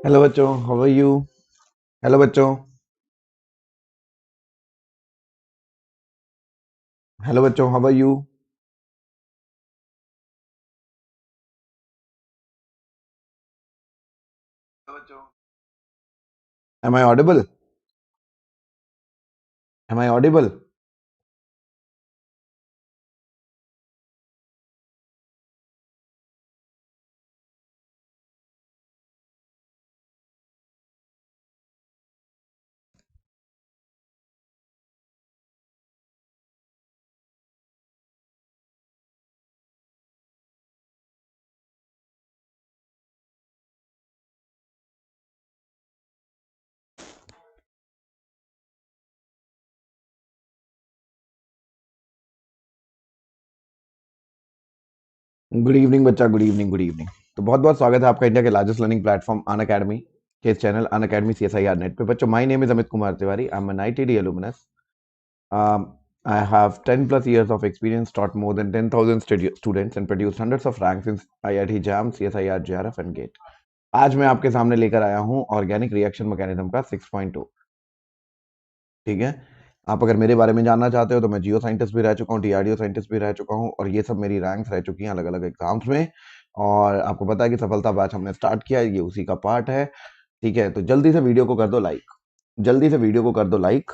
Hello बच्चों, how are you. Hello बच्चों। Hello बच्चों, how are you. Am I audible. Am I audible. Good evening बच्चा, good evening, good evening. तो बहुत बहुत स्वागत है आपका इंडिया के largest learning platform Unacademy के इस channel Unacademy CSIR NET पे। बच्चों, my name is Amit Kumar Tiwari. I am an ITD alumnus. I have 10 plus years of experience, taught more than 10,000 students and produced hundreds of ranks in IIT JAM, CSIR, JRF and GATE. आज मैं आपके सामने लेकर आया हूं organic reaction mechanism का 6.2। ठीक है। आप अगर मेरे बारे में जानना चाहते हो तो मैं जियो साइंटिस्ट भी रह चुका हूँ, DRDO साइंटिस्ट भी रह चुका हूँ, और ये सब मेरी रैंक्स रह चुकी हैं अलग अलग एग्जाम्स में। और आपको पता है कि सफलता बैच हमने स्टार्ट किया है, ये उसी का पार्ट है। ठीक है, तो जल्दी से वीडियो को कर दो लाइक। जल्दी से वीडियो को कर दो लाइक,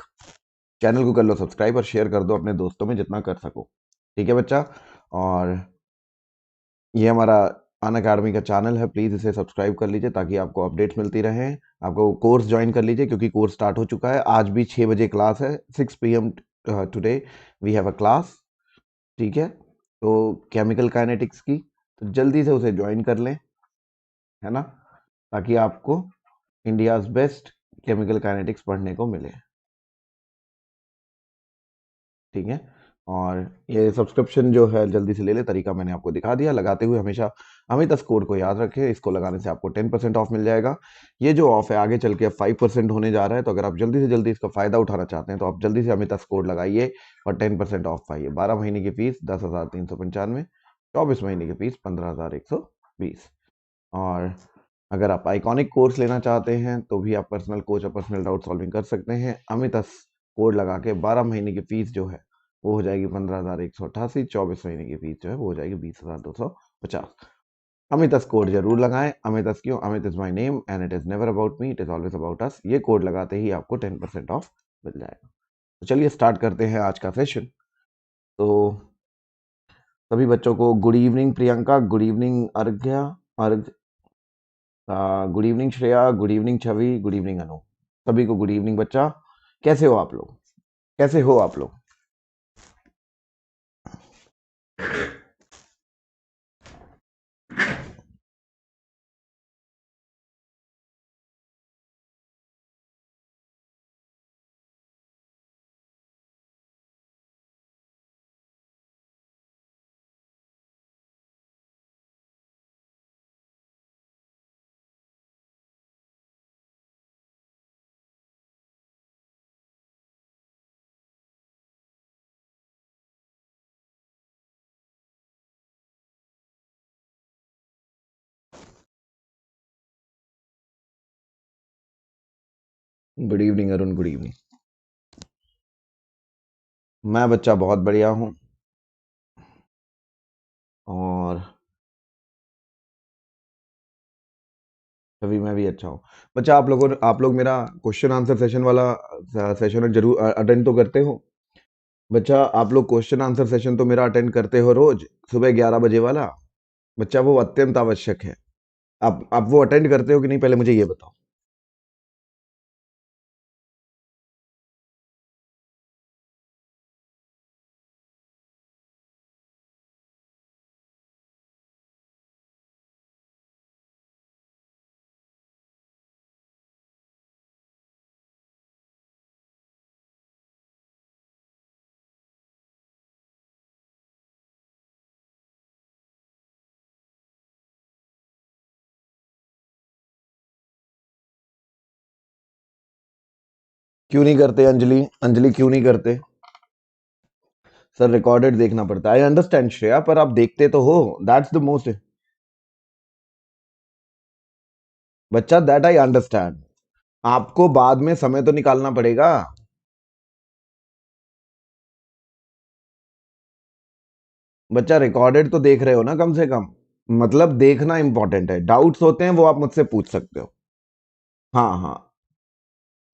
चैनल को कर लो सब्सक्राइब और शेयर कर दो अपने दोस्तों में जितना कर सको। ठीक है बच्चा। और ये हमारा अन अकेडमी का चैनल है, प्लीज़ इसे सब्सक्राइब कर लीजिए ताकि आपको अपडेट्स मिलती रहें। आपको कोर्स ज्वाइन कर लीजिए क्योंकि कोर्स स्टार्ट हो चुका है। आज भी 6 बजे क्लास है, 6 PM today we have a class. ठीक है, तो केमिकल काइनेटिक्स की, तो जल्दी से उसे ज्वाइन कर लें, है ना, ताकि आपको इंडियाज बेस्ट केमिकल काइनेटिक्स पढ़ने को मिले। ठीक है। और ये सब्सक्रिप्शन जो है जल्दी से ले ले, तरीका मैंने आपको दिखा दिया। लगाते हुए हमेशा अमित कोड को याद रखें, इसको लगाने से आपको 10% ऑफ मिल जाएगा। ये जो ऑफ है आगे चल के 5% होने जा रहा है, तो अगर आप जल्दी से जल्दी इसका फायदा उठाना चाहते हैं तो आप जल्दी से अमित कोड लगाइए और 10% ऑफ पाइए। 12 महीने की फीस 10,395, 24 महीने की फीस 15,120। और अगर आप आइकॉनिक कोर्स लेना चाहते हैं तो भी आप पर्सनल कोच और पर्सनल डाउट सॉल्विंग कर सकते हैं। अमित कोड लगा के 12 महीने की फीस जो है वो हो जाएगी 15,188, 24 महीने की फीस जो है वो हो जाएगी 20,250। अमित कोड जरूर लगाएं। अमित क्यों? Amit is my name and it is never about me, it is always about us. ये कोड लगाते ही आपको 10% ऑफ मिल जाएगा। तो चलिए स्टार्ट करते हैं आज का सेशन। तो सभी बच्चों को good evening Priyanka, good evening Arghya, Argh good evening Shreya, good evening Chhavi, good evening Anu. सभी को गुड इवनिंग बच्चा। कैसे हो आप लोग? कैसे हो आप लोग? Good evening Arun, good evening. मैं बच्चा बहुत बढ़िया हूं। और तभी मैं भी अच्छा हूँ। बच्चा, आप लोग मेरा क्वेश्चन आंसर सेशन वाला सेशन जरूर अटेंड तो करते हो। बच्चा, आप लोग क्वेश्चन आंसर सेशन तो मेरा अटेंड करते हो रोज सुबह 11 बजे वाला। बच्चा, वो अत्यंत आवश्यक है। आप वो अटेंड करते हो कि नहीं, पहले मुझे ये बताओ। क्यों नहीं करते अंजलि? अंजलि क्यों नहीं करते? सर, रिकॉर्डेड देखना पड़ता है। आई अंडरस्टैंड श्रेया, पर आप देखते तो हो, दैट्स द मोस्ट। बच्चा दैट आई अंडरस्टैंड, आपको बाद में समय तो निकालना पड़ेगा। बच्चा रिकॉर्डेड तो देख रहे हो ना कम से कम, मतलब देखना इंपॉर्टेंट है। डाउट्स होते हैं वो आप मुझसे पूछ सकते हो। हाँ हाँ,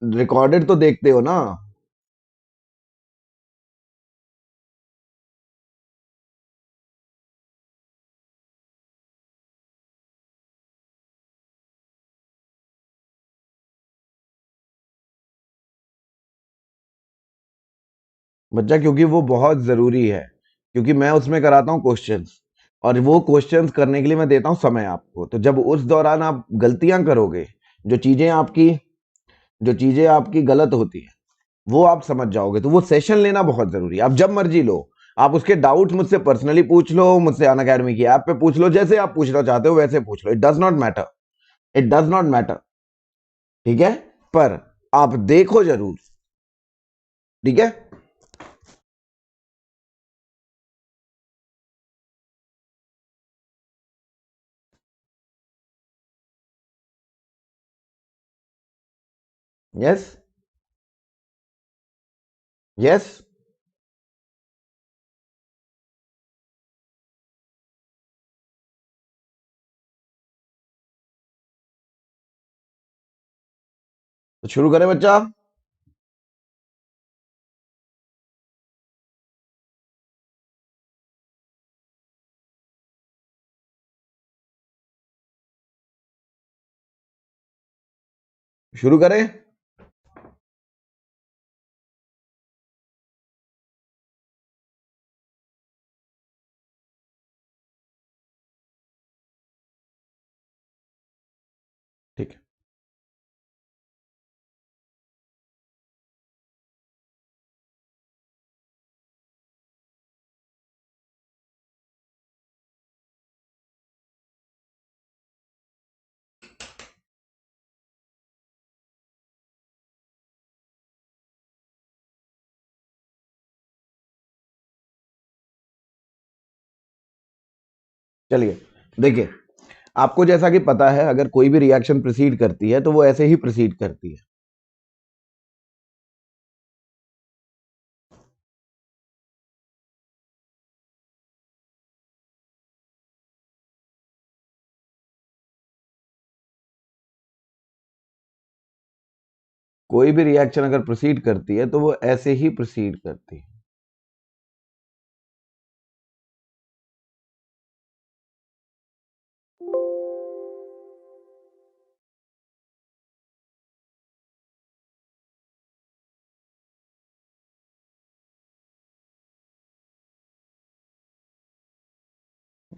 रिकॉर्डेड तो देखते हो ना। बच्चा क्योंकि वो बहुत जरूरी है, क्योंकि मैं उसमें कराता हूँ क्वेश्चंस, और वो क्वेश्चंस करने के लिए मैं देता हूँ समय आपको। तो जब उस दौरान आप गलतियां करोगे, जो चीजें आपकी जो चीजें आपकी गलत होती है वो आप समझ जाओगे। तो वो सेशन लेना बहुत जरूरी है। आप जब मर्जी लो, आप उसके डाउट मुझसे पर्सनली पूछ लो, मुझसे अन अकेडमी की ऐप पे पूछ लो, जैसे आप पूछना चाहते हो वैसे पूछ लो। It does not matter, it does not matter. ठीक है, पर आप देखो जरूर। ठीक है। Yes yes. तो शुरू करें बच्चा। शुरू करें। ठीक है, चलिए। देखिए, आपको जैसा कि पता है, अगर कोई भी रिएक्शन प्रोसीड करती है तो वो ऐसे ही प्रोसीड करती है। कोई भी रिएक्शन अगर प्रोसीड करती है तो वो ऐसे ही प्रोसीड करती है।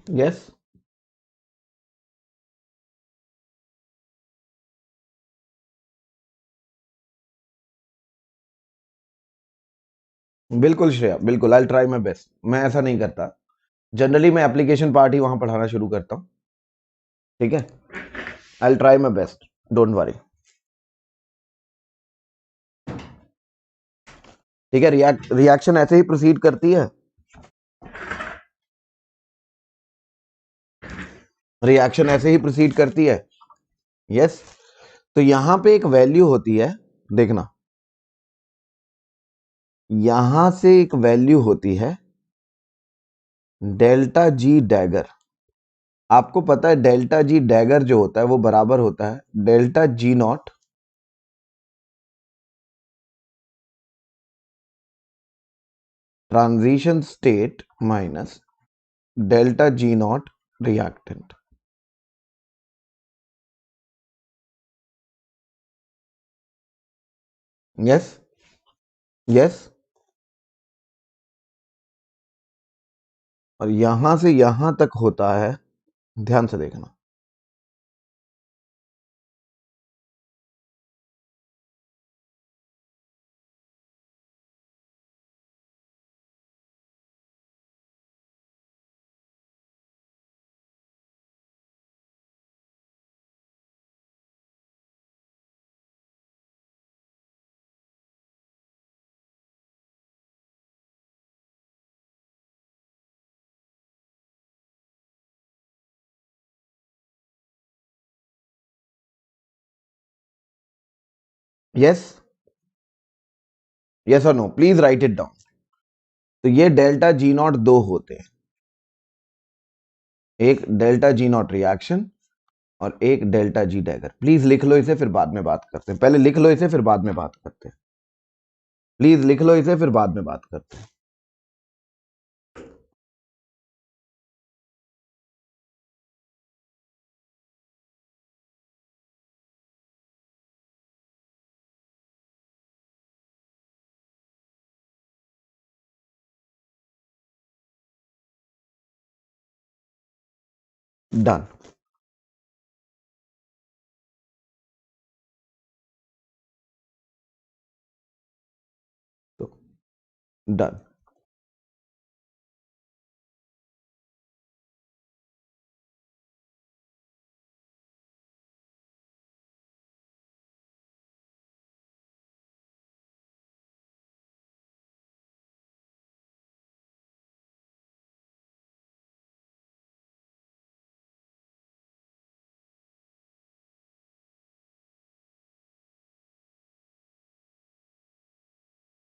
यस, बिल्कुल श्रेया, बिल्कुल। I try my best. मैं ऐसा नहीं करता, जनरली मैं एप्लीकेशन पार्ट ही वहां पढ़ाना शुरू करता हूँ। ठीक है, I try my best, don't worry. ठीक है, रिएक्शन ऐसे ही प्रोसीड करती है। रिएक्शन ऐसे ही प्रोसीड करती है। यस। तो यहां पे एक वैल्यू होती है, देखना, यहां से एक वैल्यू होती है डेल्टा जी डैगर। आपको पता है डेल्टा जी डैगर जो होता है वो बराबर होता है delta G not transition state minus delta G not reactant. Yes yes. और यहां से यहां तक होता है, ध्यान से देखना। यस, यस और no, please write it down. तो ये डेल्टा जी नॉट दो होते हैं, एक डेल्टा जी नॉट रिएक्शन और एक डेल्टा जी डैगर। प्लीज लिख लो इसे, फिर बाद में बात करते हैं। पहले लिख लो इसे, फिर बाद में बात करते हैं। प्लीज लिख लो इसे, फिर बाद में बात करते हैं। डन। तो done.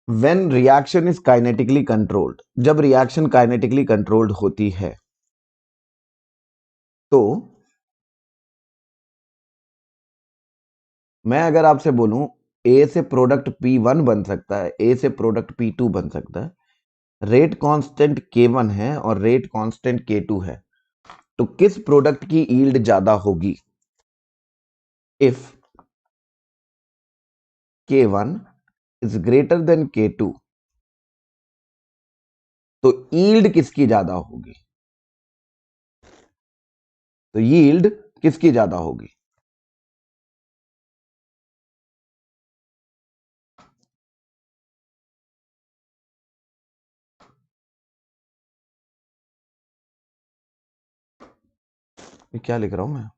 When reaction is kinetically controlled, जब रिएक्शन काइनेटिकली कंट्रोल्ड होती है तो मैं अगर आपसे बोलूं ए से प्रोडक्ट P1 बन सकता है, ए से प्रोडक्ट P2 बन सकता है, रेट कांस्टेंट K1 है और रेट कांस्टेंट K2 है, तो किस प्रोडक्ट की यील्ड ज्यादा होगी? If K1 is greater than K2 तो यील्ड किसकी ज्यादा होगी? तो यील्ड किसकी ज्यादा होगी? ये क्या लिख रहा हूं मैं?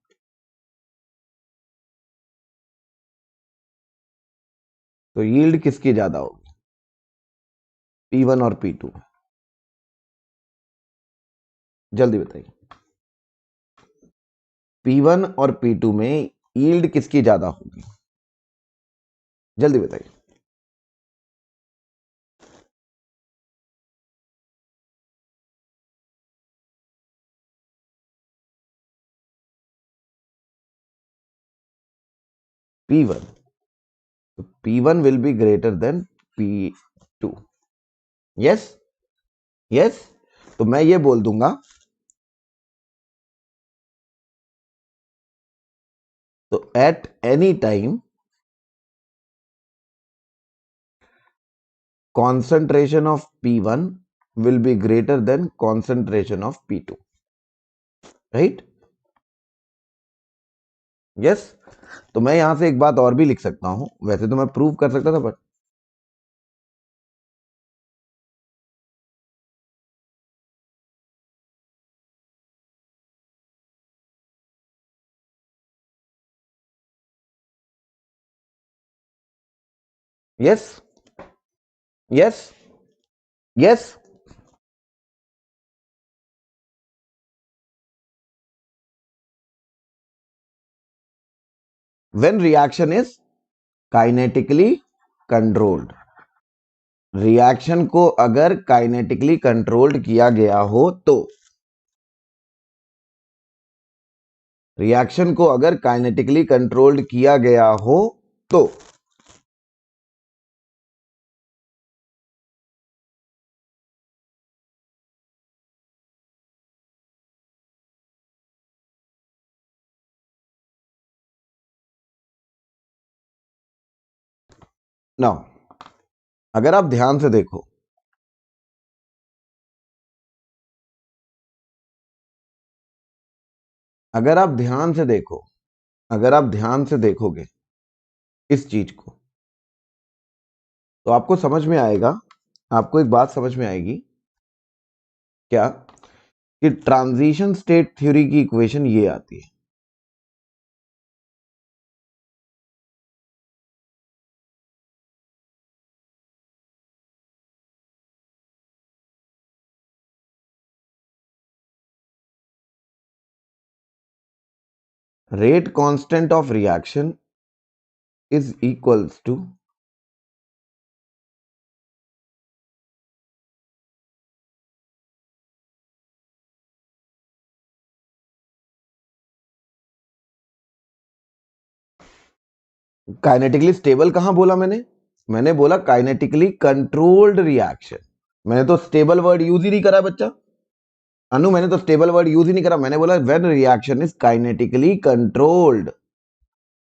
तो यील्ड किसकी ज्यादा होगी? P1 और P2। जल्दी बताइए। P1 और P2 में यील्ड किसकी ज्यादा होगी? जल्दी बताइए। P1। तो P1 will be greater than P2। Yes, yes. तो मैं ये बोल दूंगा, तो at any time concentration of P1 will be greater than concentration of P2, right? yes। तो मैं यहां से एक बात और भी लिख सकता हूं, वैसे तो मैं प्रूव कर सकता था but yes, yes, yes. when reaction is kinetically controlled, reaction को अगर काइनेटिकली कंट्रोल्ड किया गया हो तो, रिएक्शन को अगर काइनेटिकली कंट्रोल्ड किया गया हो तो ना, अगर आप ध्यान से देखो, अगर आप ध्यान से देखो, अगर आप ध्यान से देखोगे इस चीज को, तो आपको समझ में आएगा, आपको एक बात समझ में आएगी। क्या? कि ट्रांजिशन स्टेट थ्योरी की इक्वेशन ये आती है, rate constant of reaction is equals to kinetically stable कहां बोला मैंने बोला काइनेटिकली कंट्रोल्ड रिएक्शन। मैंने तो स्टेबल वर्ड यूज ही नहीं करा बच्चा। अनु मैंने तो स्टेबल वर्ड यूज ही नहीं करा, मैंने बोला when reaction is kinetically controlled.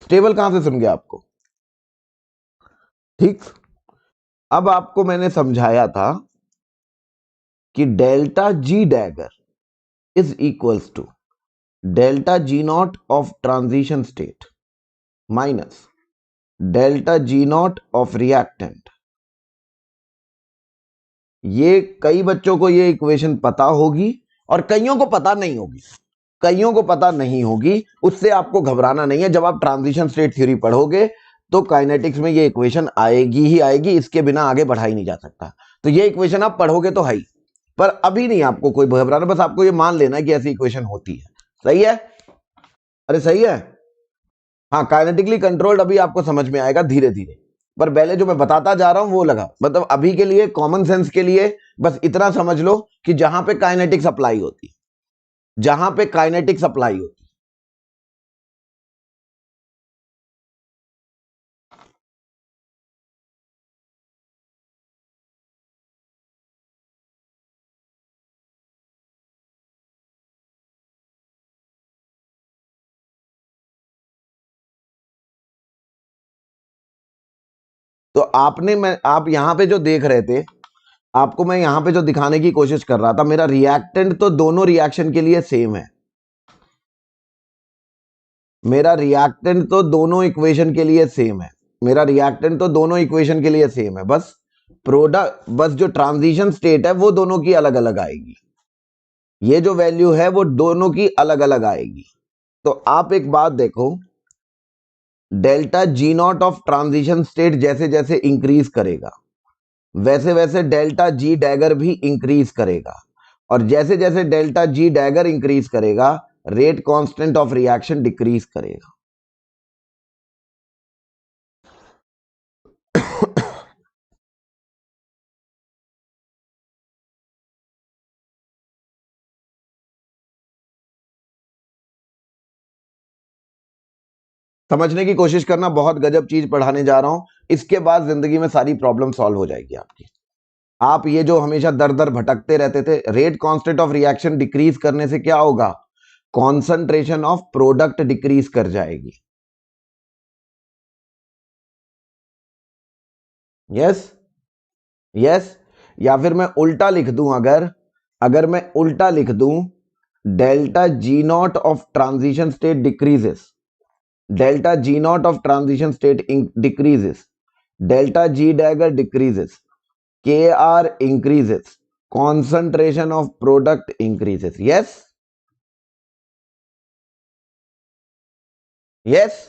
Stable कहां से सुन गया आपको? ठीक। अब आपको मैंने समझाया था कि delta G dagger is equals to delta G not of transition state minus delta G not of reactant. ये कई बच्चों को ये इक्वेशन पता होगी और कईयों को पता नहीं होगी। कईयों को पता नहीं होगी, उससे आपको घबराना नहीं है। जब आप ट्रांजिशन स्टेट थ्योरी पढ़ोगे तो काइनेटिक्स में ये इक्वेशन आएगी ही आएगी, इसके बिना आगे बढ़ा ही नहीं जा सकता। तो ये इक्वेशन आप पढ़ोगे तो है ही, पर अभी नहीं आपको कोई घबराना, बस आपको ये मान लेना है कि ऐसी इक्वेशन होती है। सही है? अरे सही है। हाँ, काइनेटिकली कंट्रोल्ड अभी आपको समझ में आएगा धीरे धीरे, पर पहले जो मैं बताता जा रहा हूं वो लगा, मतलब अभी के लिए कॉमन सेंस के लिए बस इतना समझ लो कि जहां पे काइनेटिक्स अप्लाई होती है, जहां पे काइनेटिक्स अप्लाई होती है। तो आपने मैं आप यहां पे जो देख रहे थे, आपको मैं यहां पे जो दिखाने की कोशिश कर रहा था, मेरा रिएक्टेंट तो दोनों रिएक्शन के लिए सेम है। मेरा रिएक्टेंट तो दोनों इक्वेशन के लिए सेम है। मेरा रिएक्टेंट तो दोनों इक्वेशन के लिए सेम है, बस प्रोडक्ट, बस जो ट्रांजिशन स्टेट है वो दोनों की अलग अलग आएगी। ये जो वैल्यू है वो दोनों की अलग अलग आएगी। तो आप एक बात देखो, delta G not of transition state जैसे जैसे इंक्रीज करेगा वैसे वैसे डेल्टा जी डैगर भी इंक्रीज करेगा, और जैसे जैसे डेल्टा जी डैगर इंक्रीज करेगा rate constant of reaction decrease करेगा। समझने की कोशिश करना, बहुत गजब चीज पढ़ाने जा रहा हूं। इसके बाद जिंदगी में सारी प्रॉब्लम सॉल्व हो जाएगी आपकी। आप ये जो हमेशा दर दर भटकते रहते थे, rate constant of reaction decrease करने से क्या होगा? कॉन्सेंट्रेशन ऑफ प्रोडक्ट डिक्रीज कर जाएगी। Yes, yes. या फिर मैं उल्टा लिख दूं, अगर अगर मैं उल्टा लिख दूं, delta G not of transition state decreases, delta G not of transition state decreases, delta G dagger decreases, K R increases, concentration of product increases. Yes, yes.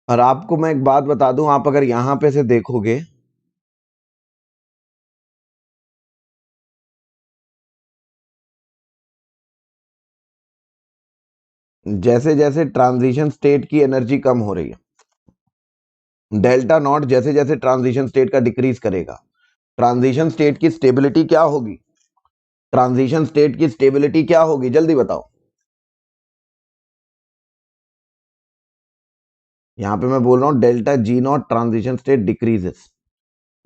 और आपको मैं एक बात बता दूं, आप अगर यहां पे से देखोगे, जैसे जैसे ट्रांजिशन स्टेट की एनर्जी कम हो रही है, डेल्टा नॉट जैसे जैसे ट्रांजिशन स्टेट का डिक्रीज करेगा, ट्रांजिशन स्टेट की स्टेबिलिटी क्या होगी? ट्रांजिशन स्टेट की स्टेबिलिटी क्या होगी, जल्दी बताओ। यहां पे मैं बोल रहा हूं delta G not transition state decreases,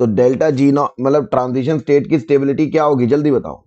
तो डेल्टा जी नॉट मतलब ट्रांजिशन स्टेट की स्टेबिलिटी क्या होगी, जल्दी बताओ।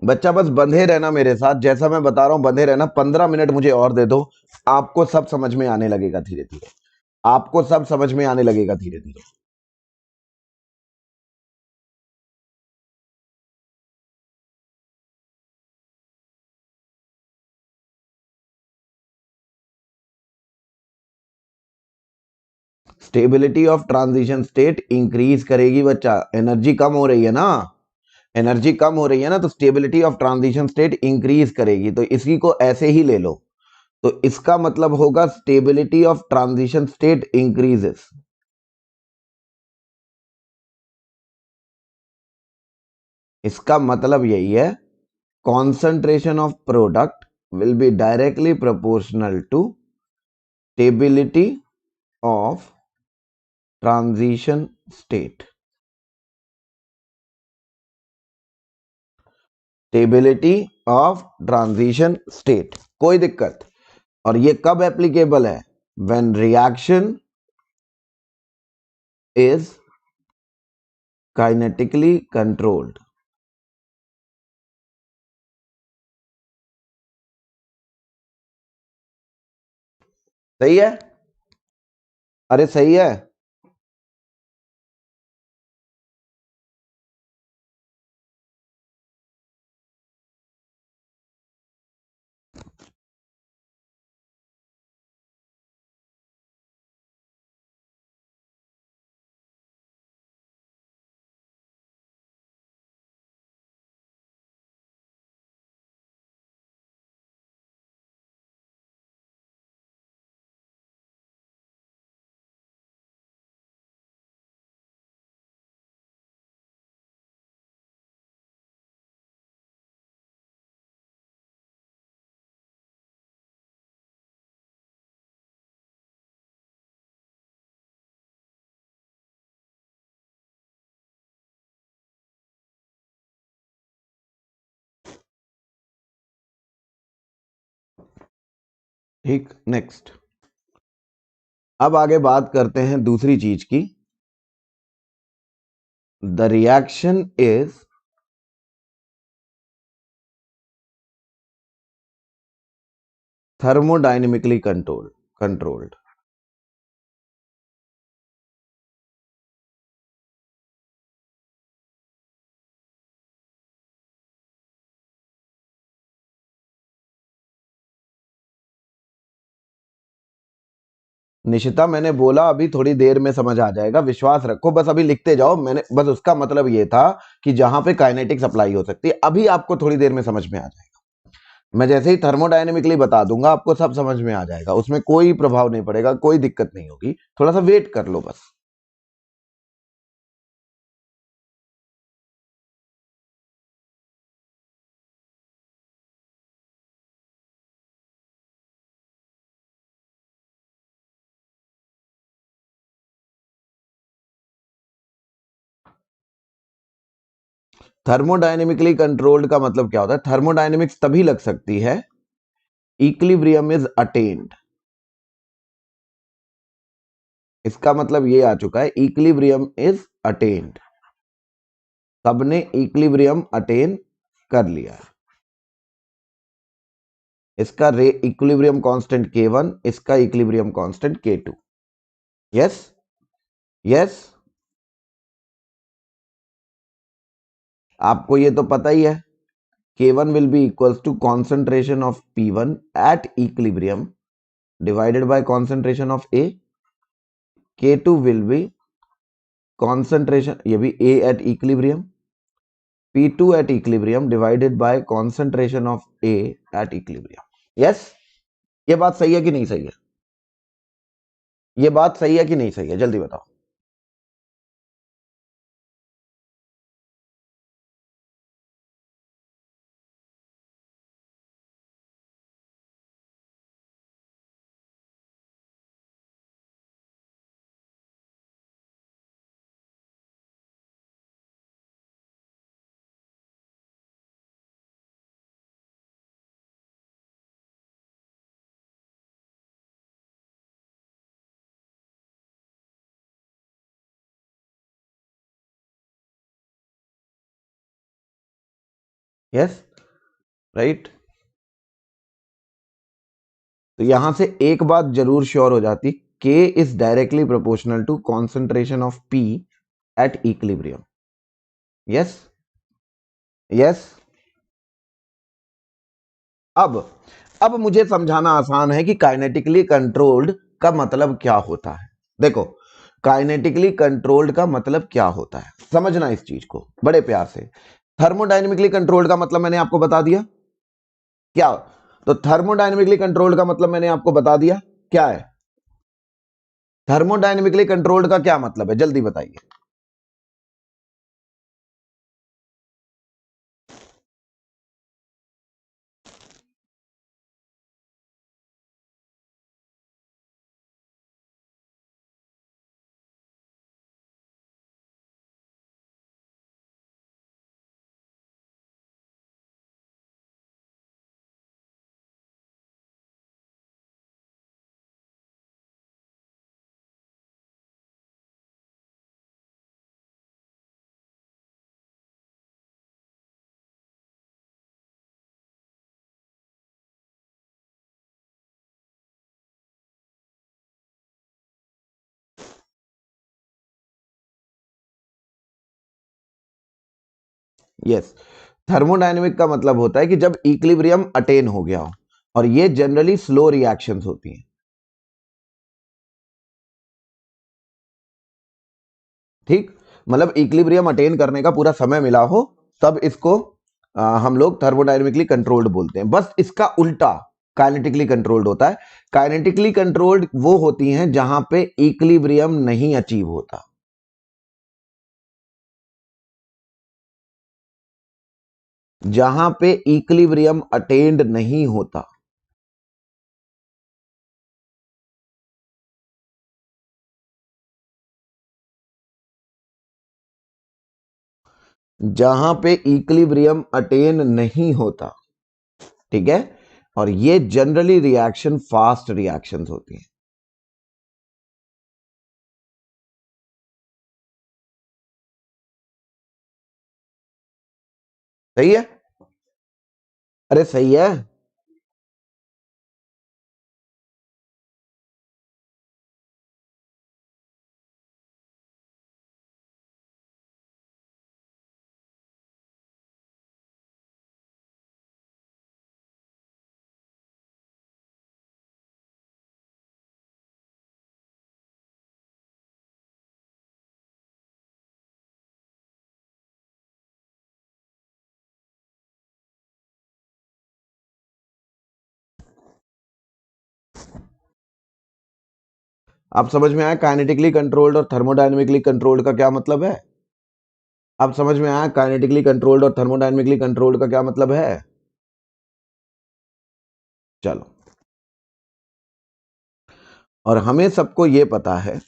बच्चा बस बंधे रहना मेरे साथ, जैसा मैं बता रहा हूं बंधे रहना। 15 मिनट मुझे और दे दो, आपको सब समझ में आने लगेगा धीरे धीरे। आपको सब समझ में आने लगेगा धीरे धीरे। Stability of transition state increase करेगी बच्चा। एनर्जी कम हो रही है ना, एनर्जी कम हो रही है ना, तो stability of transition state increase करेगी। तो इसी को ऐसे ही ले लो, तो इसका मतलब होगा stability of transition state increases. इसका मतलब यही है, concentration of product will be directly proportional to stability of transition state। Stability of transition state, कोई दिक्कत। और ये कब एप्लीकेबल है? When reaction is kinetically controlled. सही है? अरे सही है। ठीक, नेक्स्ट। अब आगे बात करते हैं दूसरी चीज की। The reaction is thermodynamically controlled। Nishita मैंने बोला अभी थोड़ी देर में समझ आ जाएगा, विश्वास रखो, बस अभी लिखते जाओ। मैंने बस उसका मतलब ये था कि जहां पे काइनेटिक्स अप्लाई हो सकती है, अभी आपको थोड़ी देर में समझ में आ जाएगा। मैं जैसे ही थर्मोडायनेमिकली बता दूंगा आपको सब समझ में आ जाएगा, उसमें कोई प्रभाव नहीं पड़ेगा, कोई दिक्कत नहीं होगी। थोड़ा सा वेट कर लो बस। थर्मोडायनेमिकली कंट्रोल्ड का मतलब क्या होता है? थर्मोडायनेमिक्स तभी लग सकती है इक्विलिब्रियम इज अटेन्ड। इसका मतलब ये आ चुका है, इक्विलिब्रियम इज अटेन्ड। सबने इक्विलिब्रियम अटेन कर लिया है। इसका रे इक्विलिब्रियम कांस्टेंट K1, इसका equilibrium constant K2। Yes, yes. आपको ये तो पता ही है, K1 will be equals to concentration of P1 at equilibrium divided by concentration of A। K2 will be concentration, ये भी A at equilibrium, P2 at equilibrium divided by concentration of A at equilibrium। Yes, ये बात सही है कि नहीं सही है? ये बात सही है कि नहीं सही है, जल्दी बताओ। Yes, right. तो यहां से एक बात जरूर श्योर हो जाती, K is directly proportional to concentration of P at equilibrium. Yes, yes. अब मुझे समझाना आसान है कि काइनेटिकली कंट्रोल्ड का मतलब क्या होता है। देखो, काइनेटिकली कंट्रोल्ड का मतलब क्या होता है, समझना इस चीज को बड़े प्यार से। थर्मोडायनेमिकली कंट्रोल्ड का मतलब मैंने आपको बता दिया क्या। तो थर्मोडायनेमिकली कंट्रोल्ड का मतलब मैंने आपको बता दिया क्या है। थर्मोडायनेमिकली कंट्रोल्ड का क्या मतलब है, जल्दी बताइए। यस, थर्मोडायनेमिक का मतलब होता है कि जब इक्विलिब्रियम अटेन हो गया हो, और ये जनरली स्लो रिएक्शंस होती हैं। ठीक, मतलब इक्विलिब्रियम अटेन करने का पूरा समय मिला हो, तब इसको हम लोग थर्मोडायनेमिकली कंट्रोल्ड बोलते हैं। बस इसका उल्टा काइनेटिकली कंट्रोल्ड होता है। काइनेटिकली कंट्रोल्ड वो होती हैं जहां पे इक्विलिब्रियम नहीं अचीव होता। जहां पे इक्विलिब्रियम अटेन्ड नहीं होता। जहां पे इक्विलिब्रियम अटेन नहीं होता, ठीक है। और ये जनरली रिएक्शन फास्ट रिएक्शंस होती हैं। सही है, अरे सही है। आप समझ में आया काइनेटिकली कंट्रोल्ड और थर्मोडायनेमिकली कंट्रोल्ड का क्या मतलब है। अब समझ में आया काइनेटिकली कंट्रोल्ड और थर्मोडायनेमिकली कंट्रोल्ड का क्या मतलब है। चलो, और हमें सबको ये पता है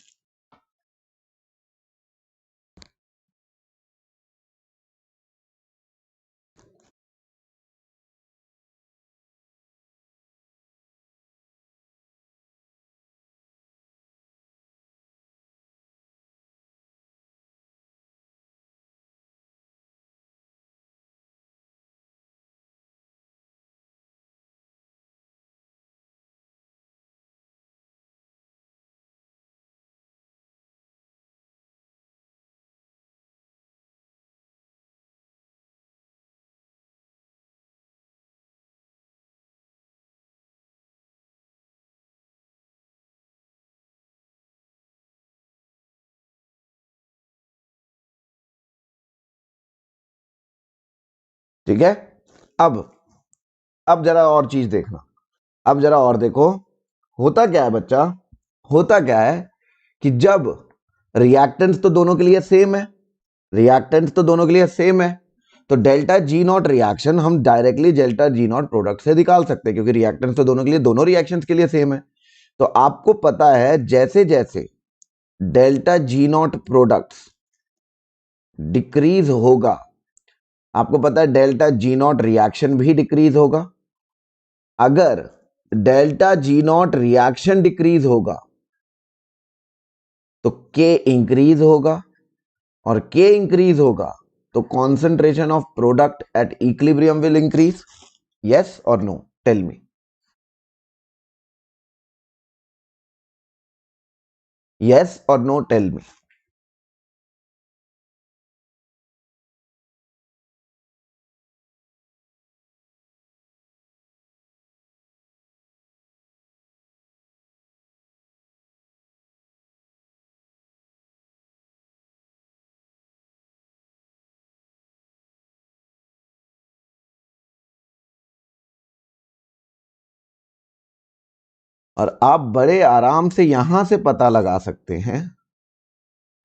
ठीक है। अब अब जरा और चीज देखना, अब जरा और देखो। होता क्या है बच्चा, होता क्या है कि जब रिएक्टेंस तो दोनों के लिए सेम है, रिएक्टेंस तो दोनों के लिए सेम है, तो डेल्टा जी नॉट रिएक्शन हम directly delta G not product से निकाल सकते हैं, क्योंकि रिएक्टेंस तो दोनों के लिए, दोनों रिएक्शंस के लिए सेम है। तो आपको पता है जैसे जैसे delta G not products decrease होगा, आपको पता है डेल्टा जी नॉट रिएक्शन भी डिक्रीज होगा। अगर delta G not reaction decrease होगा तो के इंक्रीज होगा, और के इंक्रीज होगा तो concentration of product at equilibrium will increase. Yes or no? Tell me. Yes or no? Tell me. और आप बड़े आराम से यहां से पता लगा सकते हैं,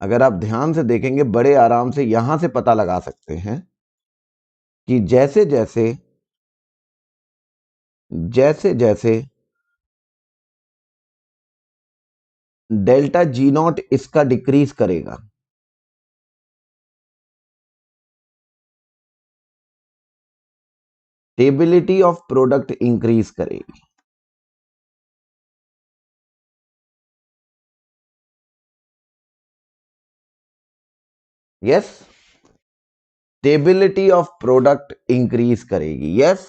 अगर आप ध्यान से देखेंगे बड़े आराम से यहां से पता लगा सकते हैं कि जैसे जैसे जैसे जैसे डेल्टा जी नॉट इसका डिक्रीज करेगा, स्टेबिलिटी ऑफ प्रोडक्ट इंक्रीज करेगी। Yes, stability of product increase करेगी। यस,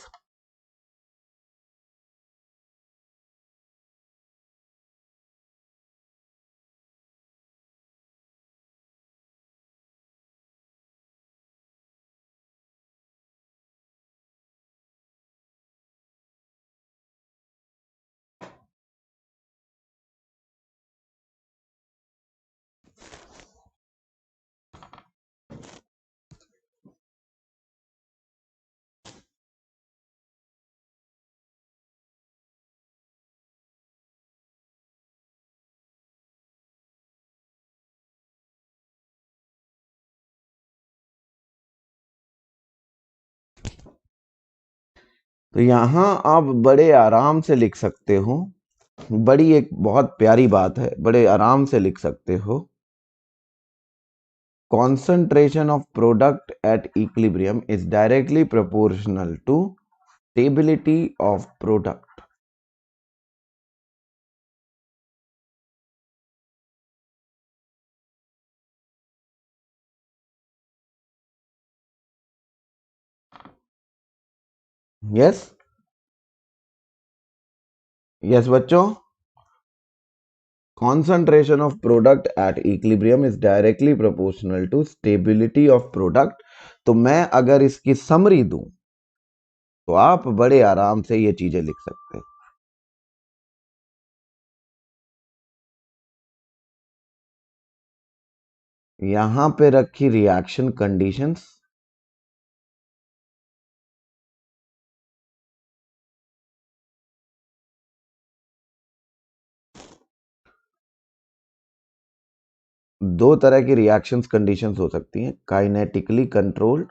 तो यहां आप बड़े आराम से लिख सकते हो, बड़ी एक बहुत प्यारी बात है, बड़े आराम से लिख सकते हो, concentration of product at equilibrium is directly proportional to stability of product. Yes, yes बच्चों, concentration of product at equilibrium is directly proportional to stability of product। तो मैं अगर इसकी समरी दूं तो आप बड़े आराम से ये चीजें लिख सकते हैं। यहां पे रखी रिएक्शन कंडीशंस, दो तरह की रिएक्शंस कंडीशंस हो सकती हैं, kinetically controlled,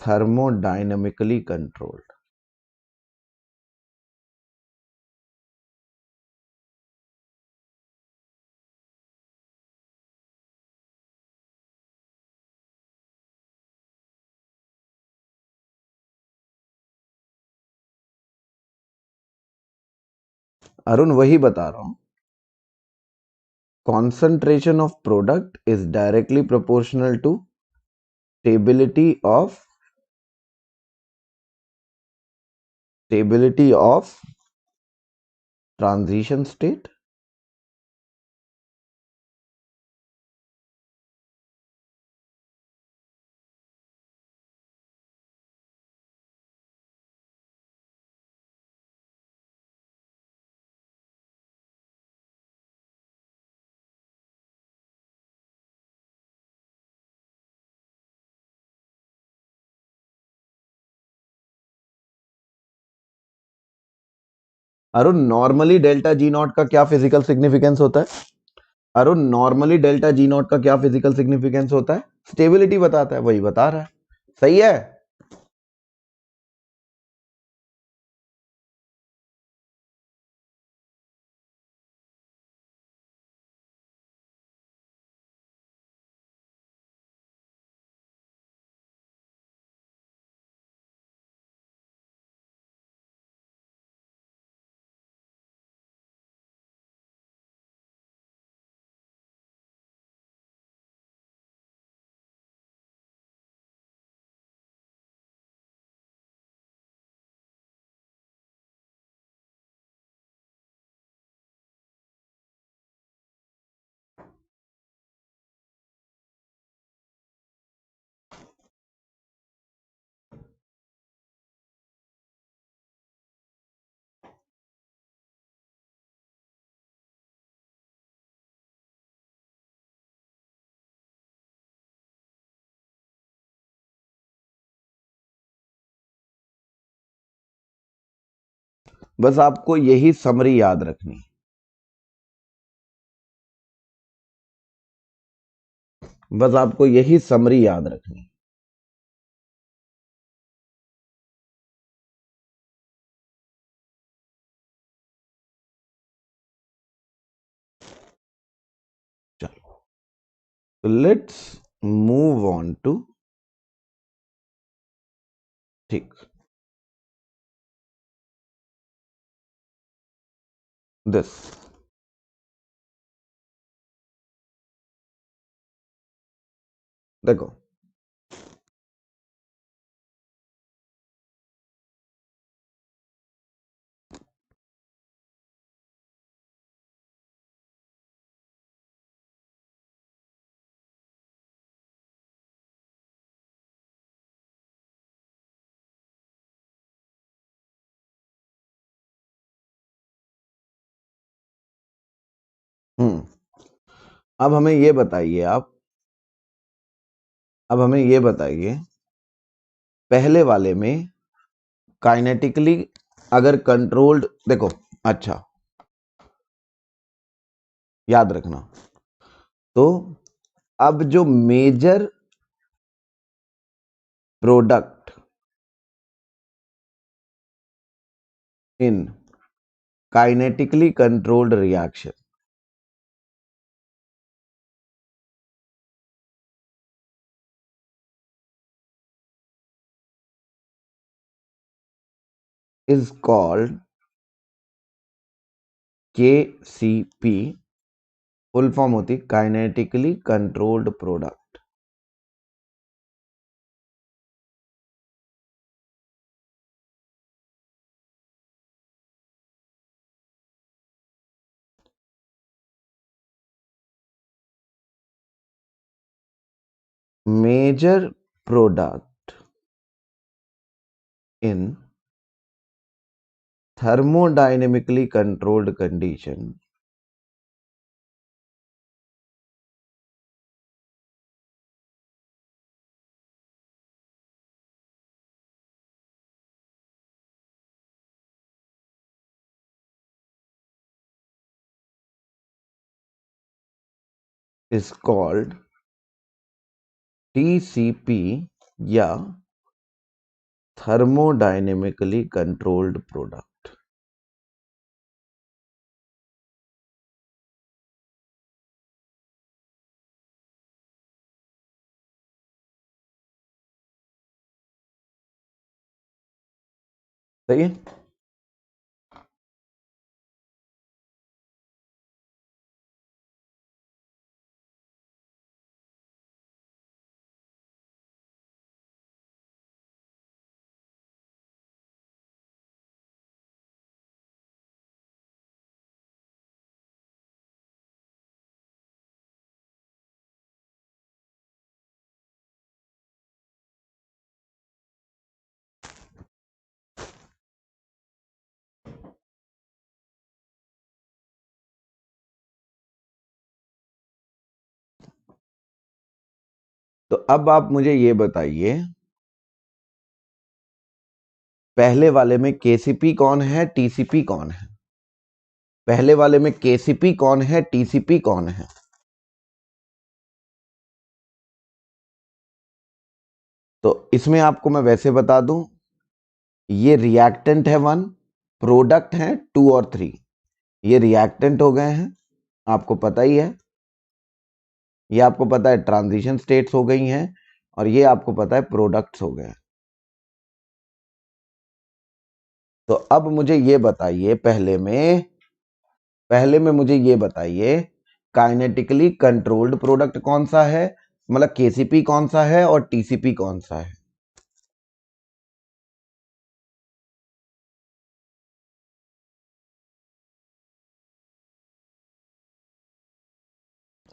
thermodynamically controlled. Arun वही बता रहा हूं, concentration of product is directly proportional to stability of transition state, Arun normally delta G not का क्या फिजिकल सिग्निफिकेंस होता है? Arun normally delta G not का क्या फिजिकल सिग्निफिकेंस होता है? स्टेबिलिटी बताता है, वही बता रहा है। सही है। बस आपको यही समरी याद रखनी, बस आपको यही समरी याद रखनी। चलो, तो लेट्स मूव ऑन टू, ठीक, दिस। देखो, हम्म, अब हमें ये बताइए आप, अब हमें ये बताइए, पहले वाले में काइनेटिकली अगर कंट्रोल्ड, देखो, अच्छा, याद रखना, तो अब जो major product in kinetically controlled reaction is called KCP, full form होती kinetically controlled product, major product in thermodynamically controlled condition is called TCP या thermodynamically controlled product। सही है। तो अब आप मुझे ये बताइए, पहले वाले में केसीपी कौन है, टीसीपी कौन है? पहले वाले में केसीपी कौन है, टीसीपी कौन है? तो इसमें आपको मैं वैसे बता दूं, ये रिएक्टेंट है 1, प्रोडक्ट है 2 और 3। ये रिएक्टेंट हो गए हैं, आपको पता ही है। ये आपको पता है ट्रांजिशन स्टेट्स हो गई हैं, और ये आपको पता है प्रोडक्ट्स हो गए। तो अब मुझे ये बताइए, पहले में मुझे ये बताइए, काइनेटिकली कंट्रोल्ड प्रोडक्ट कौन सा है, मतलब केसीपी कौन सा है और टीसीपी कौन सा है?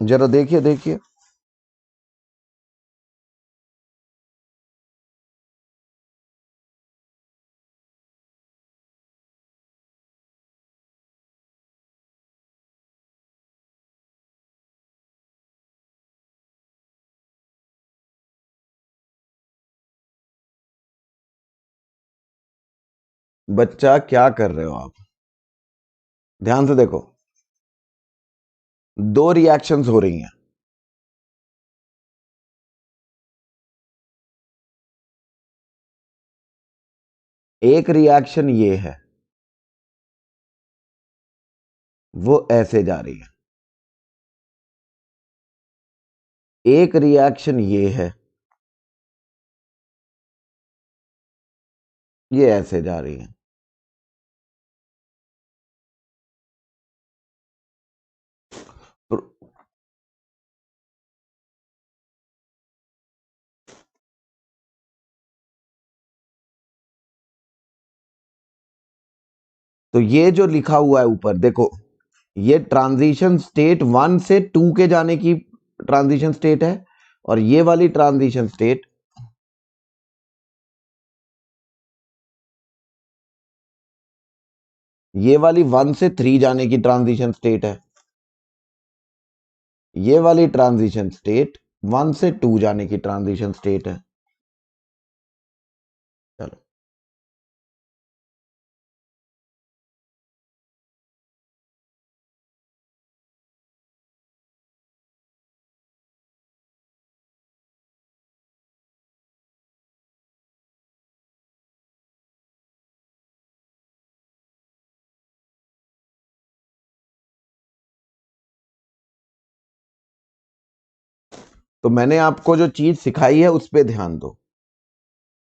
जरा देखिए देखिए, बच्चा क्या कर रहे हो आप? ध्यान से देखो, दो रिएक्शंस हो रही हैं। एक रिएक्शन ये है, वो ऐसे जा रही है। एक रिएक्शन ये है, ये ऐसे जा रही है। तो ये जो लिखा हुआ है ऊपर देखो, ये ट्रांजिशन स्टेट 1 से 2 के जाने की ट्रांजिशन स्टेट है, और ये वाली ट्रांजिशन स्टेट ये वाली 1 से 3 जाने की ट्रांजिशन स्टेट है। ये वाली ट्रांजिशन स्टेट 1 से 2 जाने की ट्रांजिशन स्टेट है। चलो, तो मैंने आपको जो चीज सिखाई है उस पे ध्यान दो।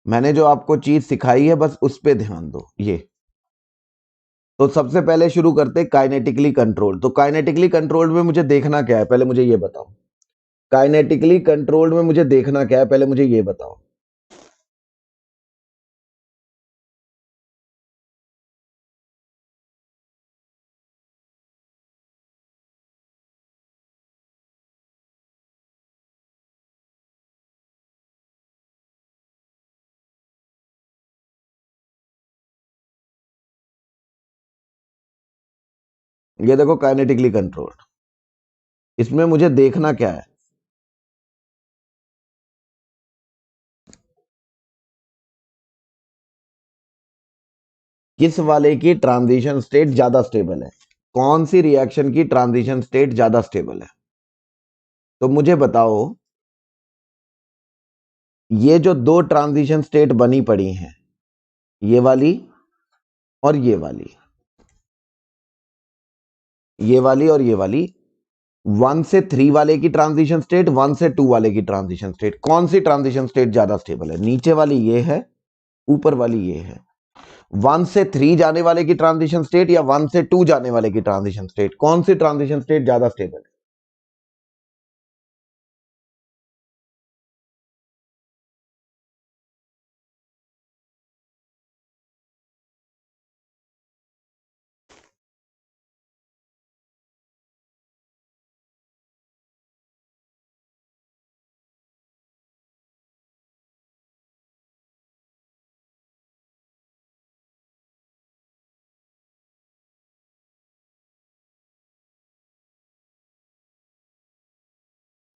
मैंने जो आपको चीज सिखाई है बस उस पे ध्यान दो। ये तो सबसे पहले शुरू करते काइनेटिकली कंट्रोल। तो काइनेटिकली कंट्रोल्ड में मुझे देखना क्या है, पहले मुझे ये बताओ। काइनेटिकली कंट्रोल्ड में मुझे देखना क्या है, पहले मुझे ये बताओ। ये देखो काइनेटिकली कंट्रोल्ड, इसमें मुझे देखना क्या है? किस वाले की ट्रांजिशन स्टेट ज्यादा स्टेबल है? कौन सी रिएक्शन की ट्रांजिशन स्टेट ज्यादा स्टेबल है? तो मुझे बताओ, ये जो दो ट्रांजिशन स्टेट बनी पड़ी हैं, ये वाली और ये वाली और ये वाली, 1 से 3 वाले की ट्रांजिशन स्टेट, 1 से 2 वाले की ट्रांजिशन स्टेट, कौन सी ट्रांजिशन स्टेट ज्यादा स्टेबल है? नीचे वाली ये है, ऊपर वाली ये है। 1 से 3 जाने वाले की ट्रांजिशन स्टेट या 1 से 2 जाने वाले की ट्रांजिशन स्टेट, कौन सी ट्रांजिशन स्टेट ज्यादा स्टेबल है?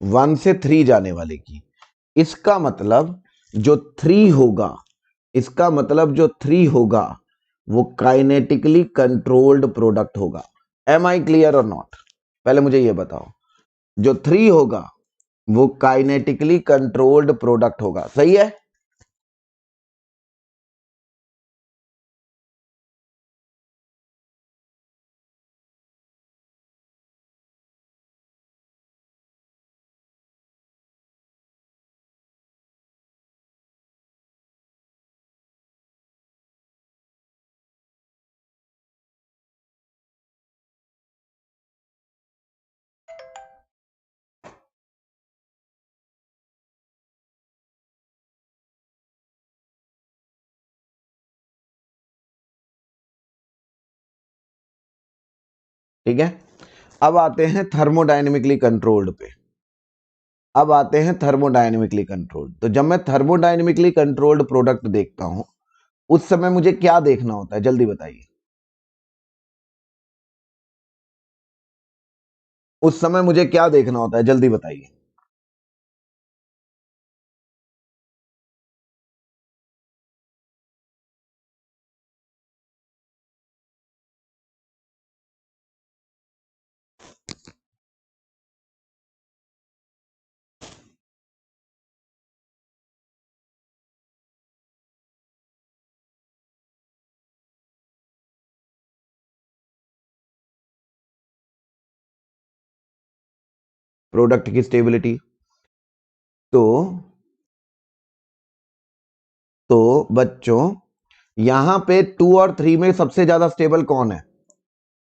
वन से थ्री जाने वाले की। इसका मतलब जो थ्री होगा, इसका मतलब जो थ्री होगा वो काइनेटिकली कंट्रोल्ड प्रोडक्ट होगा। एम आई क्लियर और नॉट? पहले मुझे ये बताओ, जो थ्री होगा वो काइनेटिकली कंट्रोल्ड प्रोडक्ट होगा, सही है? ठीक है, अब आते हैं थर्मोडायनेमिकली कंट्रोल्ड पे। अब आते हैं थर्मोडायनेमिकली कंट्रोल्ड। तो जब मैं थर्मोडायनेमिकली कंट्रोल्ड प्रोडक्ट देखता हूं, उस समय मुझे क्या देखना होता है, जल्दी बताइए। उस समय मुझे क्या देखना होता है, जल्दी बताइए। प्रोडक्ट की स्टेबिलिटी। तो बच्चों यहां पे 2 और 3 में सबसे ज्यादा स्टेबल कौन है?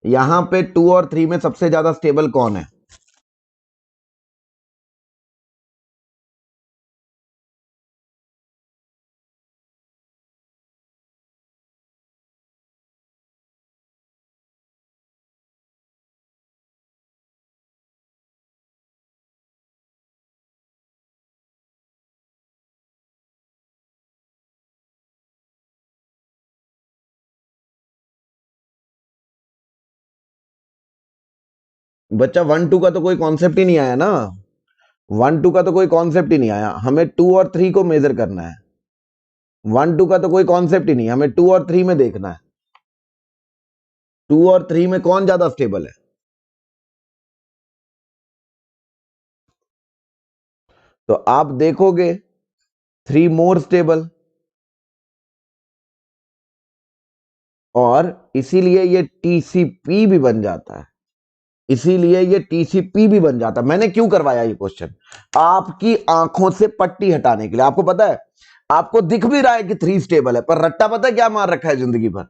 यहां पे 2 और 3 में सबसे ज्यादा स्टेबल कौन है? बच्चा 1 2 का तो कोई कॉन्सेप्ट ही नहीं आया ना। 1 2 का तो कोई कॉन्सेप्ट ही नहीं आया, हमें 2 और 3 को मेजर करना है। 1 2 का तो कोई कॉन्सेप्ट ही नहीं, हमें 2 और 3 में देखना है। 2 और 3 में कौन ज्यादा स्टेबल है? तो आप देखोगे 3 मोर स्टेबल, और इसीलिए ये टीसीपी भी बन जाता है। इसीलिए ये टीसीपी भी बन जाता है। मैंने क्यों करवाया ये क्वेश्चन? आपकी आंखों से पट्टी हटाने के लिए। आपको पता है, आपको दिख भी रहा है कि 3 स्टेबल है, पर रट्टा पता है क्या मार रखा है जिंदगी भर?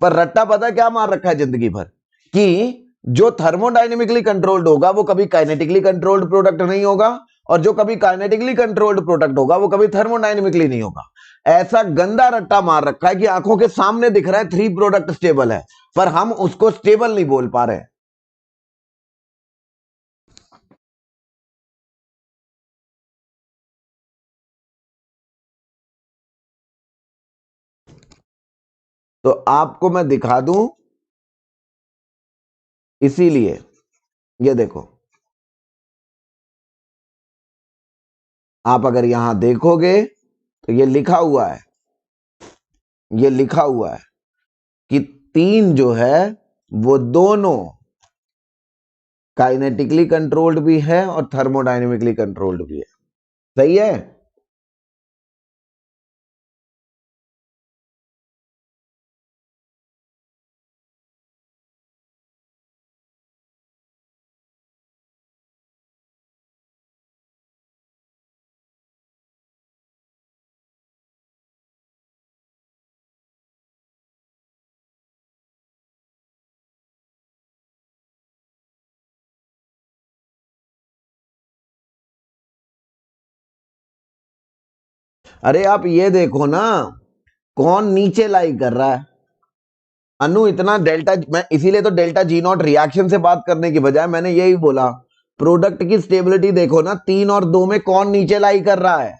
पर रट्टा पता है क्या मार रखा है जिंदगी भर? कि जो थर्मोडायनेमिकली कंट्रोल्ड होगा वो कभी काइनेटिकली कंट्रोल्ड प्रोडक्ट नहीं होगा, और जो कभी काइनेटिकली कंट्रोल्ड प्रोडक्ट होगा वो कभी थर्मोडायनेमिकली नहीं होगा। ऐसा गंदा रट्टा मार रखा है कि आंखों के सामने दिख रहा है 3 प्रोडक्ट स्टेबल है, पर हम उसको स्टेबल नहीं बोल पा रहे। तो आपको मैं दिखा दूं, इसीलिए ये देखो, आप अगर यहां देखोगे तो ये लिखा हुआ है, ये लिखा हुआ है कि 3 जो है वो दोनों काइनेटिकली कंट्रोल्ड भी है और थर्मोडायनेमिकली कंट्रोल्ड भी है। सही है? अरे आप ये देखो ना, कौन नीचे लाई कर रहा है? अनु इतना डेल्टा, मैं इसीलिए तो डेल्टा जी नॉट रिएक्शन से बात करने की बजाय मैंने यही बोला, प्रोडक्ट की स्टेबिलिटी देखो ना, 3 और 2 में कौन नीचे लाई कर रहा है?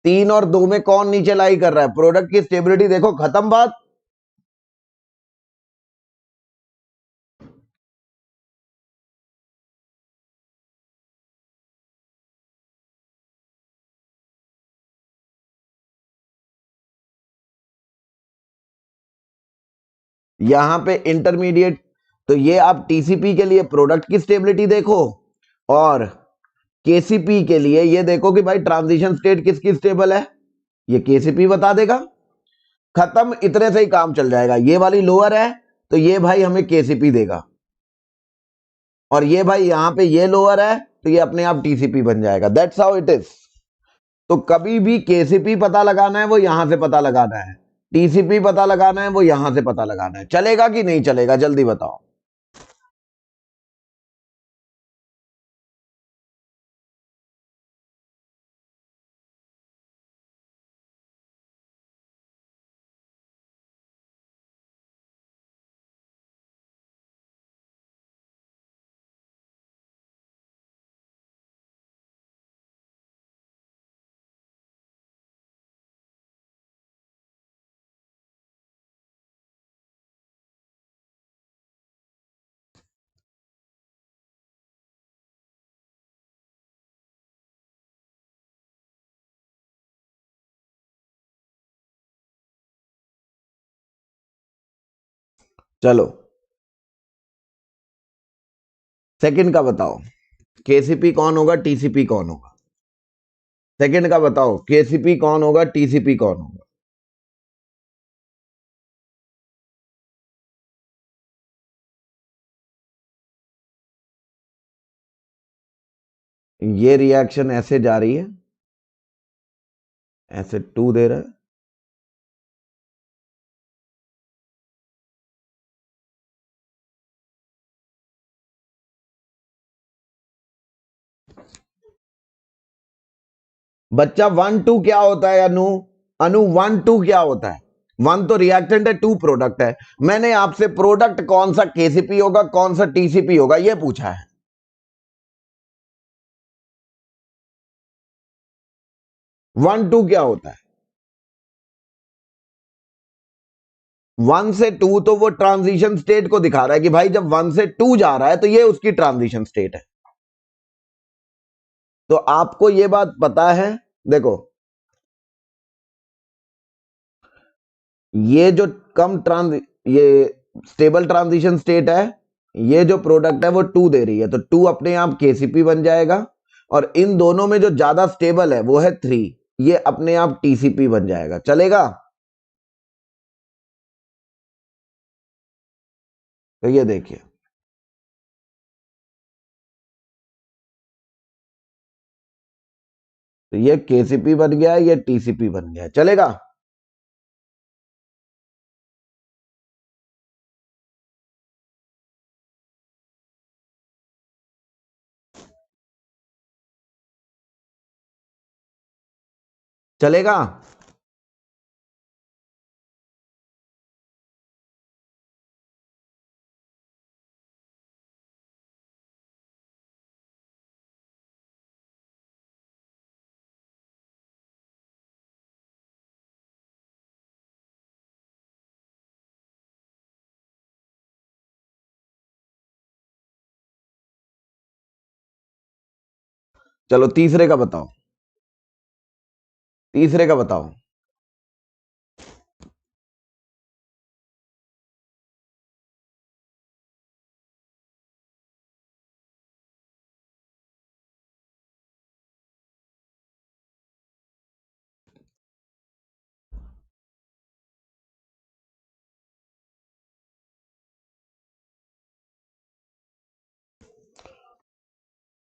3 और 2 में कौन नीचे लाई कर रहा है? प्रोडक्ट की स्टेबिलिटी देखो, खत्म बात। यहां पे इंटरमीडिएट, तो ये आप टीसीपी के लिए प्रोडक्ट की स्टेबिलिटी देखो, और केसीपी के लिए ये देखो कि भाई ट्रांजिशन स्टेट किसकी स्टेबल है, ये केसीपी बता देगा। खत्म, इतने से ही काम चल जाएगा। ये वाली लोअर है तो ये भाई हमें केसीपी देगा, और ये भाई यहां पे ये लोअर है तो ये अपने आप टीसीपी बन जाएगा। That's how it is. तो कभी भी केसीपी पता लगाना है वो यहां से पता लगाना है, टीसीपी पता लगाना है वो यहां से पता लगाना है। चलेगा कि नहीं चलेगा, जल्दी बताओ। चलो, सेकंड का बताओ, केसीपी कौन होगा, टीसीपी कौन होगा? सेकंड का बताओ, केसीपी कौन होगा, टीसीपी कौन होगा? ये रिएक्शन ऐसे जा रही है, ऐसे 2 दे रहा है, बच्चा 1 2 क्या होता है अनु? अनु 1 2 क्या होता है? 1 तो रिएक्टेंट है, 2 प्रोडक्ट है। मैंने आपसे प्रोडक्ट कौन सा केसीपी होगा, कौन सा टीसीपी होगा, ये पूछा है। 1 2 क्या होता है? 1 से 2 तो वो ट्रांजिशन स्टेट को दिखा रहा है कि भाई जब 1 से 2 जा रहा है तो ये उसकी ट्रांजिशन स्टेट है। तो आपको ये बात पता है, देखो ये जो कम ट्रांस ये स्टेबल ट्रांजिशन स्टेट है, ये जो प्रोडक्ट है वो 2 दे रही है, तो 2 अपने आप केसीपी बन जाएगा। और इन दोनों में जो ज्यादा स्टेबल है वो है 3, ये अपने आप टीसीपी बन जाएगा। चलेगा? तो ये देखिए, तो ये केसीपी बन गया, ये टीसीपी बन गया। चलेगा? चलेगा? चलो तीसरे का बताओ, तीसरे का बताओ।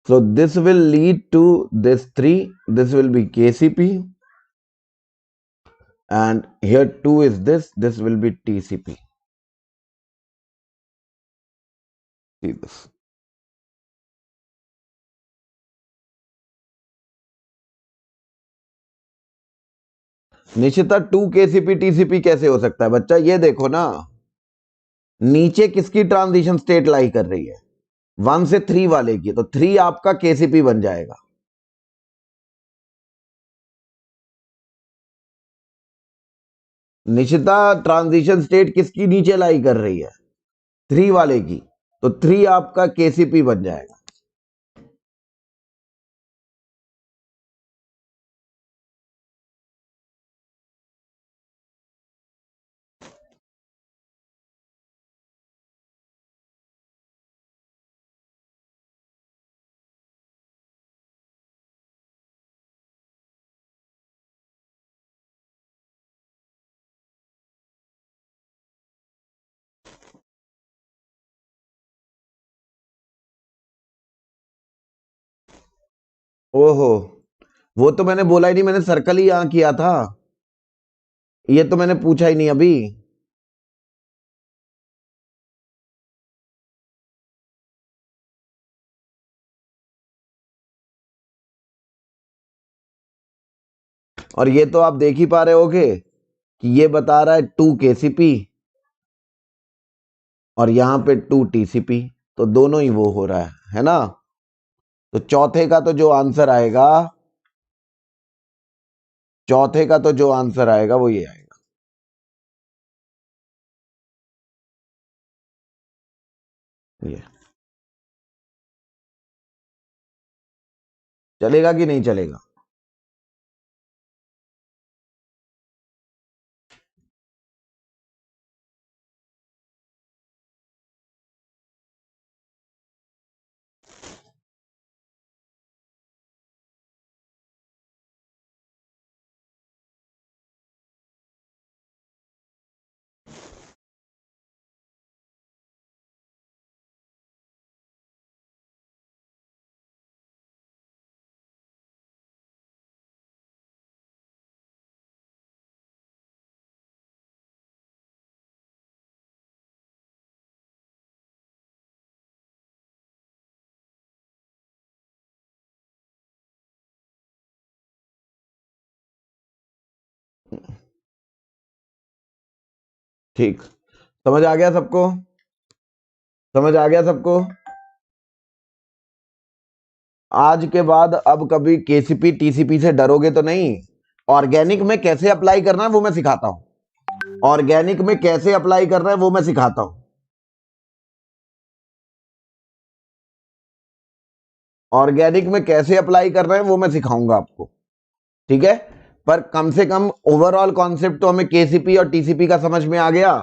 So this will lead to this 3. This will be KCP. And here 2 is this. This will be TCP. See this. निश्चिता 2 KCP TCP कैसे हो सकता है बच्चा? ये देखो ना, नीचे किसकी ट्रांजिशन स्टेट लाई कर रही है? 1 से 3 वाले की, तो 3 आपका केसीपी बन जाएगा। निशिता ट्रांजिशन स्टेट किसकी नीचे लाई कर रही है? 3 वाले की, तो 3 आपका केसीपी बन जाएगा। ओहो, वो तो मैंने बोला ही नहीं, मैंने सर्कल ही यहां किया था। ये तो मैंने पूछा ही नहीं अभी। और ये तो आप देख ही पा रहे होगे कि ये बता रहा है 2 केसीपी और यहां पे 2 टीसीपी, तो दोनों ही वो हो रहा है ना? तो चौथे का तो जो आंसर आएगा, चौथे का तो जो आंसर आएगा वो ये आएगा। ये चलेगा कि नहीं चलेगा? ठीक, समझ आ गया सबको? समझ आ गया सबको? आज के बाद अब कभी केसीपी टीसीपी से डरोगे तो नहीं। ऑर्गेनिक में कैसे अप्लाई करना है वो मैं सिखाता हूं। ऑर्गेनिक में कैसे अप्लाई करना है वो मैं सिखाता हूं। ऑर्गेनिक में कैसे अप्लाई करना है वो मैं सिखाऊंगा आपको, ठीक है। पर कम से कम ओवरऑल कॉन्सेप्ट तो हमें केसीपी और टीसीपी का समझ में आ गया।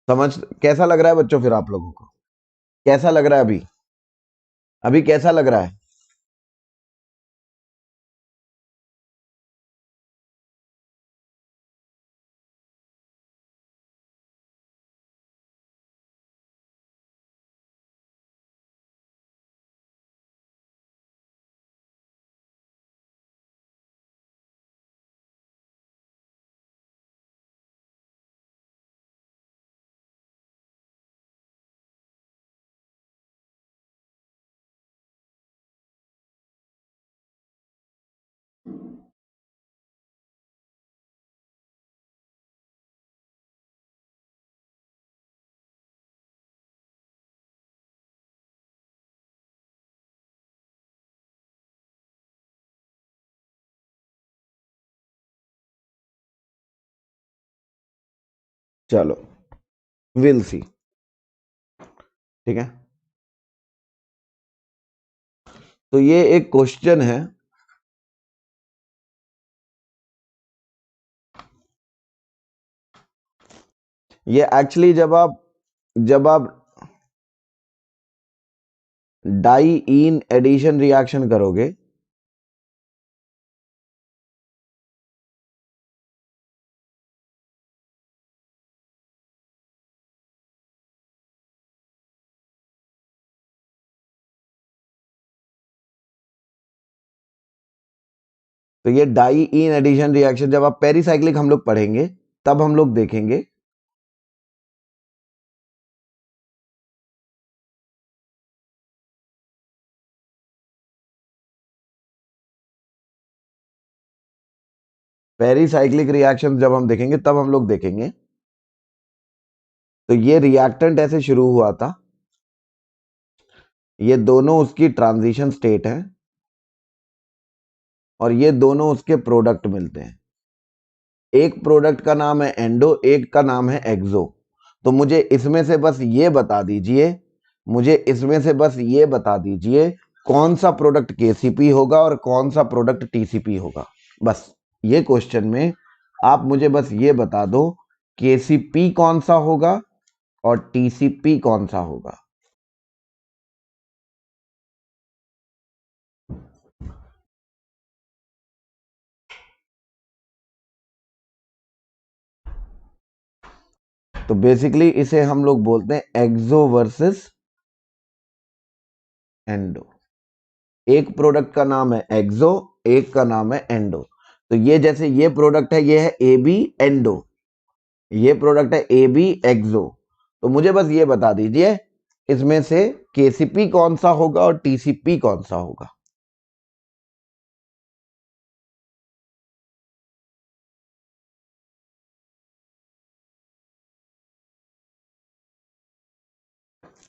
समझ कैसा लग रहा है बच्चों फिर आप लोगों को? कैसा लग रहा है अभी? अभी कैसा लग रहा है? चलो, विल सी। ठीक है, तो ये एक क्वेश्चन है। ये एक्चुअली जब आप डाई इन एडिशन रिएक्शन करोगे तो ये डाई इन एडिशन रिएक्शन जब आप पेरीसाइक्लिक हम लोग पढ़ेंगे तब हम लोग देखेंगे। पेरीसाइक्लिक रिएक्शन जब हम देखेंगे तब हम लोग देखेंगे। तो ये रिएक्टेंट ऐसे शुरू हुआ था, ये दोनों उसकी ट्रांजिशन स्टेट है और ये दोनों उसके प्रोडक्ट मिलते हैं। एक प्रोडक्ट का नाम है एंडो, एक का नाम है एक्सो। तो मुझे इसमें से बस ये बता दीजिए, मुझे इसमें से बस ये बता दीजिए कौन सा प्रोडक्ट केसीपी होगा और कौन सा प्रोडक्ट टीसीपी होगा। बस ये क्वेश्चन में आप मुझे बस ये बता दो केसीपी कौन सा होगा और टीसीपी कौन सा होगा। तो बेसिकली इसे हम लोग बोलते हैं एक्सो वर्सेस एंडो। एक प्रोडक्ट का नाम है एक्सो, एक का नाम है एंडो। तो ये जैसे ये प्रोडक्ट है, ये है ए बी एंडो, ये प्रोडक्ट है ए बी एक्सो। तो मुझे बस ये बता दीजिए इसमें से केसीपी कौन सा होगा और टीसीपी कौन सा होगा।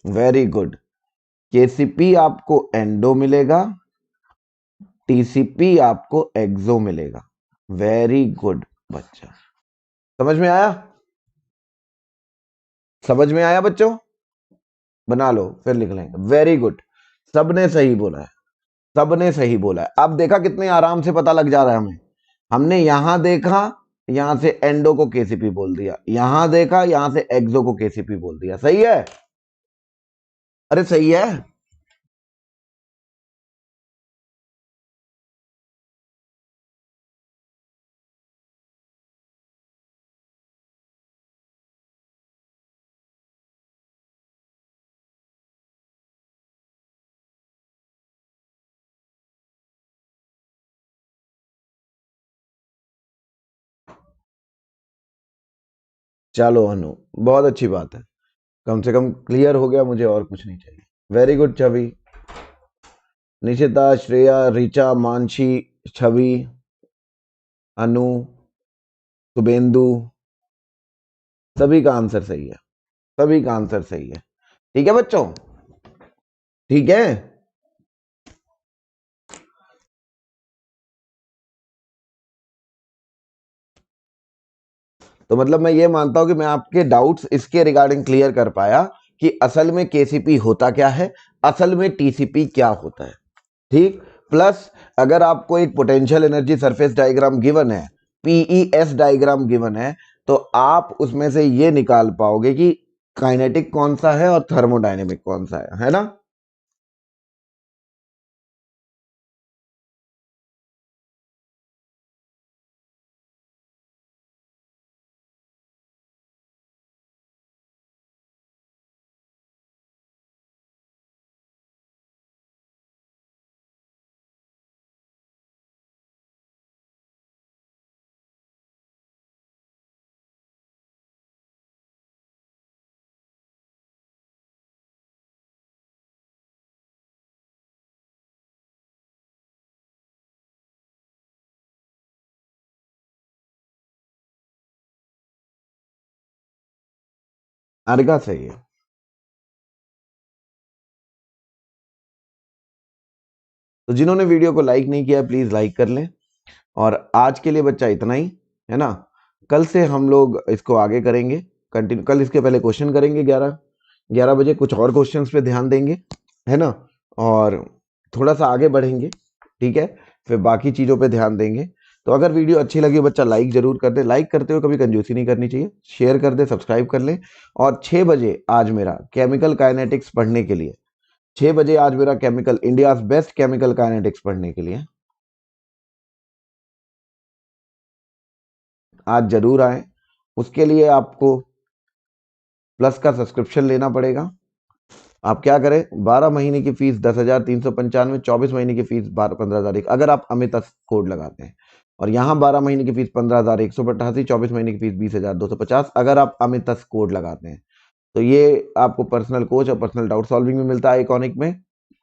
वेरी गुड, केसीपी आपको एंडो मिलेगा, टीसीपी आपको एक्सो मिलेगा। वेरी गुड बच्चा, समझ में आया? समझ में आया बच्चों? बना लो फिर लिख लेंगे। वेरी गुड, सबने सही बोला है, सबने सही बोला है। अब देखा कितने आराम से पता लग जा रहा है हमें। हमने यहां देखा यहां से एंडो को केसीपी बोल दिया, यहां देखा यहां से एक्सो को केसीपी बोल दिया। सही है? अरे सही है। चलो अनु, बहुत अच्छी बात है, कम से कम क्लियर हो गया, मुझे और कुछ नहीं चाहिए। वेरी गुड छवि, निशिता, श्रेया, ऋचा, मानसी, छवि, अनु, शुभेंदु, सभी का आंसर सही है, सभी का आंसर सही है। ठीक है बच्चों, ठीक है। तो मतलब मैं ये मानता हूं कि मैं आपके डाउट्स इसके रिगार्डिंग क्लियर कर पाया कि असल में केसीपी होता क्या है, असल में टीसीपी क्या होता है। ठीक, प्लस अगर आपको एक potential energy surface diagram given है, पीईएस डायग्राम गिवन है, तो आप उसमें से ये निकाल पाओगे कि काइनेटिक कौन सा है और थर्मोडायनेमिक कौन सा है ना? अर्गा सही है। तो जिन्होंने वीडियो को लाइक नहीं किया प्लीज लाइक कर लें। और आज के लिए बच्चा इतना ही है ना। कल से हम लोग इसको आगे करेंगे कंटिन्यू। कल इसके पहले क्वेश्चन करेंगे 11 बजे, कुछ और क्वेश्चंस पे ध्यान देंगे, है ना। और थोड़ा सा आगे बढ़ेंगे, ठीक है, फिर बाकी चीज़ों पे ध्यान देंगे। तो अगर वीडियो अच्छी लगी बच्चा लाइक जरूर कर दे, लाइक करते हुए कभी कंजूसी नहीं करनी चाहिए, शेयर कर दे, सब्सक्राइब कर ले। और 6 बजे आज मेरा केमिकल काइनेटिक्स पढ़ने के लिए, 6 बजे आज मेरा chemical India best chemical kinetics पढ़ने के लिए आज जरूर आए। उसके लिए आपको प्लस का सब्सक्रिप्शन लेना पड़ेगा। आप क्या करें, 12 महीने की फीस 10,395, 24 महीने की फीस 15,001 अगर आप अमित कोड लगाते हैं। और यहाँ 12 महीने की फीस 15,188, 24 महीने की फीस 20,250 अगर आप अमित कोड लगाते हैं। तो ये आपको पर्सनल कोच और पर्सनल डाउट सॉल्विंग में मिलता है आइकॉनिक में,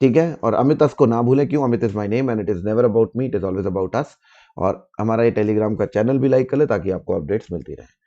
ठीक है। और अमित को ना भूलें, क्यों, Amit is my name and it is never about me, it is always about us. और हमारा ये टेलीग्राम का चैनल भी लाइक कर ले ताकि आपको अपडेट्स मिलती रहे।